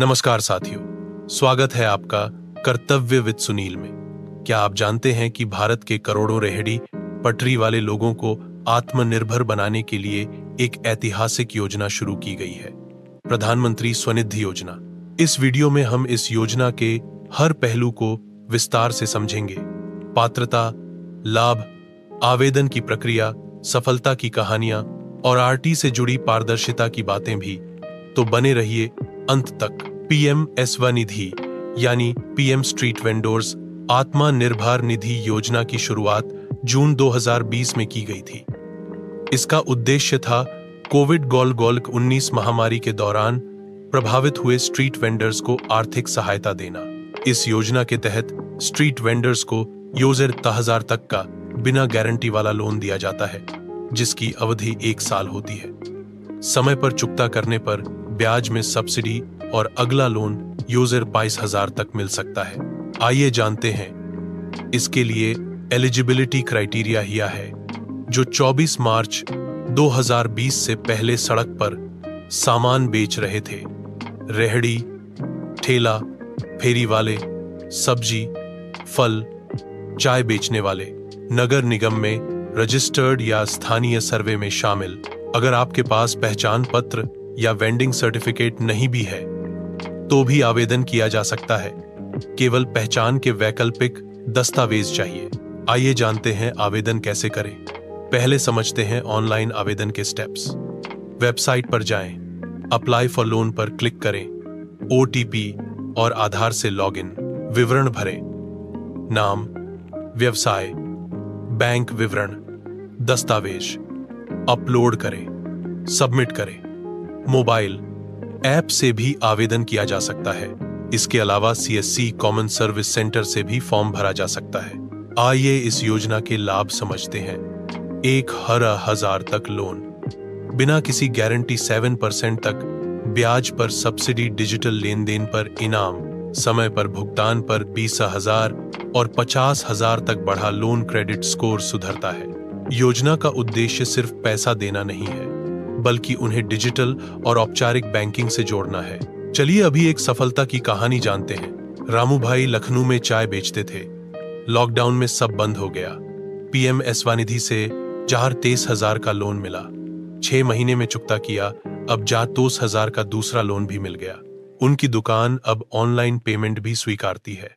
नमस्कार साथियों, स्वागत है आपका कर्तव्य विद सुनील में। क्या आप जानते हैं कि भारत के करोड़ों रेहड़ी पटरी वाले लोगों को आत्मनिर्भर बनाने के लिए एक ऐतिहासिक योजना शुरू की गई है, प्रधानमंत्री स्वनिधि योजना। इस वीडियो में हम इस योजना के हर पहलू को विस्तार से समझेंगे। पात्रता, लाभ, आवेदन की प्रक्रिया, सफलता की कहानियां और आरटी से जुड़ी पारदर्शिता की बातें भी। तो बने रहिए अंत तक। पीएम स्वनिधि यानी PM street vendors Atmanirbhar Nidhi योजना की शुरुआत जून 2020 में की गई थी। इसका उद्देश्य था कोविड-19 महामारी के दौरान प्रभावित हुए स्ट्रीट वेंडर्स को आर्थिक सहायता देना। इस योजना के तहत स्ट्रीट वेंडर्स को 10,000 तक का बिना गारंटी वाला लोन दिया जाता है, जिसकी अवधि 1 साल होती है। समय पर चुकता करने पर ब्याज में सब्सिडी और अगला लोन 22,000 तक मिल सकता है। आइए जानते हैं इसके लिए एलिजिबिलिटी क्राइटेरिया क्या है। जो 24 मार्च 2020 से पहले सड़क पर सामान बेच रहे थे, रेहड़ी, ठेला, फेरी वाले, सब्जी, फल, चाय बेचने वाले, नगर निगम में रजिस्टर्ड या स्थानीय सर्वे में शामिल। अगर आपके पास पहचान पत्र या वेंडिंग सर्टिफिकेट नहीं भी है तो भी आवेदन किया जा सकता है। केवल पहचान के वैकल्पिक दस्तावेज चाहिए। आइए जानते हैं आवेदन कैसे करें। पहले समझते हैं ऑनलाइन आवेदन के स्टेप्स। वेबसाइट पर जाएं, अप्लाई फॉर लोन पर क्लिक करें, ओटीपी और आधार से लॉगिन, विवरण भरें, नाम, व्यवसाय, बैंक विवरण, दस्तावेज, अपलोड करें, सबमिट करें। मोबाइल ऐप से भी आवेदन किया जा सकता है। इसके अलावा सीएससी कॉमन सर्विस सेंटर से भी फॉर्म भरा जा सकता है। आइए इस योजना के लाभ समझते हैं। 1,000 तक लोन, बिना किसी गारंटी 7% तक ब्याज पर सब्सिडी, डिजिटल लेन देन पर इनाम, समय पर भुगतान पर 20,000 और 50,000 तक बढ़ा लोन। क्रेडिट स्कोर सुधरता है। योजना का उद्देश्य सिर्फ पैसा देना नहीं है, बल्कि उन्हें डिजिटल और औपचारिक बैंकिंग से जोड़ना है। चलिए अभी एक सफलता की कहानी जानते हैं। रामू भाई लखनऊ में चाय बेचते थे। लॉकडाउन में सब बंद हो गया। पीएम स्वनिधि से 23,000 का लोन मिला। 6 महीने में चुकता किया। अब 23,000 का दूसरा लोन भी मिल गया। उनकी दुकान अब ऑनलाइन पेमेंट भी स्वीकारती है।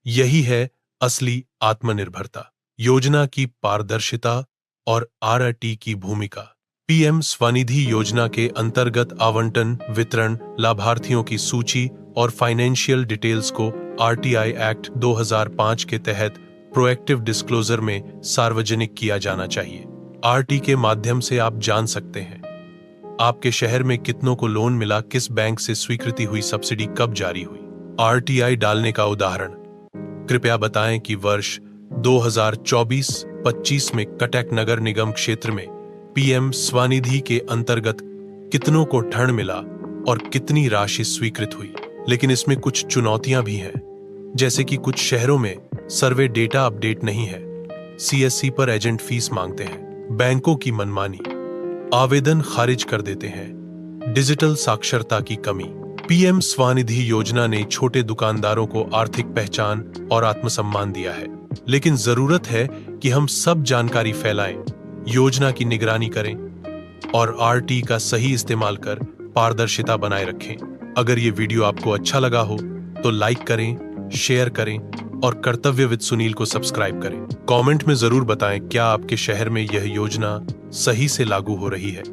यही है असली आत्मनिर्भरता। योजना की पारदर्शिता और आरटी की भूमिका। पीएम स्वनिधि योजना के अंतर्गत आवंटन, वितरण, लाभार्थियों की सूची और फाइनेंशियल डिटेल्स को आरटीआई एक्ट 2005 के तहत प्रोएक्टिव डिस्क्लोजर में सार्वजनिक किया जाना चाहिए। आरटी के माध्यम से आप जान सकते हैं आपके शहर में कितनों को लोन मिला, किस बैंक से स्वीकृति हुई, सब्सिडी कब जारी हुई। आरटीआई डालने का उदाहरण कृपया बताएं कि वर्ष 2024-25 में कटक नगर निगम क्षेत्र में पीएम स्वनिधि के अंतर्गत कितनों को ऋण मिला और कितनी राशि स्वीकृत हुई। लेकिन इसमें कुछ चुनौतियां भी हैं, जैसे कि कुछ शहरों में सर्वे डेटा अपडेट नहीं है, सीएससी पर एजेंट फीस मांगते हैं, बैंकों की मनमानी, आवेदन खारिज कर देते हैं, डिजिटल साक्षरता की कमी। पीएम स्वनिधि योजना ने छोटे दुकानदारों को आर्थिक पहचान और आत्मसम्मान दिया है, लेकिन जरूरत है कि हम सब जानकारी फैलाएं, योजना की निगरानी करें और आरटी का सही इस्तेमाल कर पारदर्शिता बनाए रखें। अगर ये वीडियो आपको अच्छा लगा हो तो लाइक करें, शेयर करें और कर्तव्य विद सुनील को सब्सक्राइब करें। कमेंट में जरूर बताएं क्या आपके शहर में यह योजना सही से लागू हो रही है।